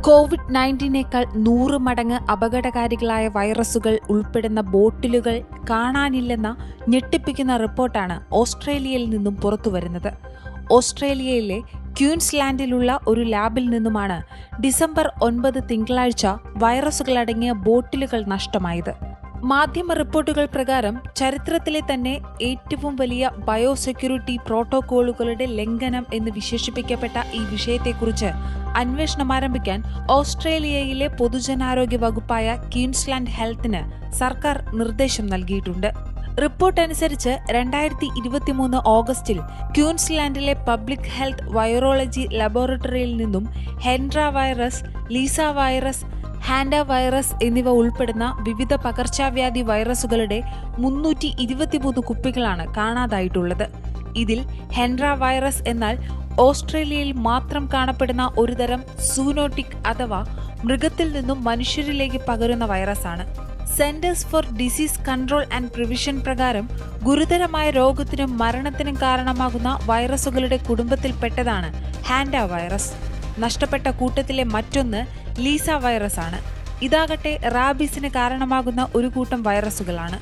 കോവിഡ്-19നേക്കാൾ 100 മടങ്ങ് അപകടകാരികളായ വൈറസുകൾ ഉൾപ്പെടുന്ന ബോട്ടിലുകൾ കാണാനില്ലെന്ന ഞെട്ടിപ്പിക്കുന്ന റിപ്പോർട്ടാണ് ഓസ്ട്രേലിയയിൽ നിന്നും പുറത്തുവരുന്നത്. ഓസ്ട്രേലിയയിലെ ക്യൂൻസ്ലാൻഡിലുള്ള ഒരു ലാബിൽ നിന്നുമാണ് ഡിസംബർ 9 തിങ്കളാഴ്ച വൈറസുകളടങ്ങിയ ബോട്ടിലുകൾ നഷ്ടമായത്. മാധ്യമ റിപ്പോർട്ടുകൾ പ്രകാരം ചരിത്രത്തിലെ തന്നെ ഏറ്റവും വലിയ ബയോസെക്യൂരിറ്റി പ്രോട്ടോക്കോളുകളുടെ ലംഘനം എന്ന് വിശേഷിപ്പിക്കപ്പെട്ട ഈ വിഷയത്തെക്കുറിച്ച് അന്വേഷണം ആരംഭിക്കാൻ ഓസ്ട്രേലിയയിലെ പൊതുജനാരോഗ്യ വകുപ്പായ ക്യൂൻസ്ലാൻഡ് ഹെൽത്തിന് സർക്കാർ നിർദ്ദേശം നൽകിയിട്ടുണ്ട്. റിപ്പോർട്ട് അനുസരിച്ച് 2023 ഓഗസ്റ്റിൽ ക്യൂൻസ്ലാൻഡിലെ പബ്ലിക് ഹെൽത്ത് വൈറോളജി ലബോറട്ടറിയിൽ നിന്നും Hendra virus, Lisa virus, hanta virus എന്നിവ ഉൾപ്പെടുന്ന വിവിധ പകർച്ചവ്യാധി വൈറസുകളുടെ 323 കുപ്പികളാണ് കാണാതായിട്ടുള്ളത്. ഇതിൽ ഹെൻഡ്ര വൈറസ് എന്നാൽ ഓസ്ട്രേലിയയിൽ മാത്രം കാണപ്പെടുന്ന ഒരുതരം സൂനോട്ടിക് അഥവാ മൃഗത്തിൽ നിന്നും മനുഷ്യരിലേക്ക് പകരുന്ന വൈറസാണ്. Centers for disease control and prevention പ്രകാരം ഗുരുതരമായ രോഗത്തിനും മരണത്തിനും കാരണമാകുന്ന വൈറസുകളുടെ കുടുംബത്തിൽപ്പെട്ടതാണ് ഹാൻഡ വൈറസ്. നഷ്ടപ്പെട്ട കൂട്ടത്തിലെ മറ്റൊന്ന് ലീസ വൈറസ് ആണ്. ഇതാകട്ടെ റാബീസിന് കാരണമാകുന്ന ഒരു കൂട്ടം വൈറസുകളാണ്.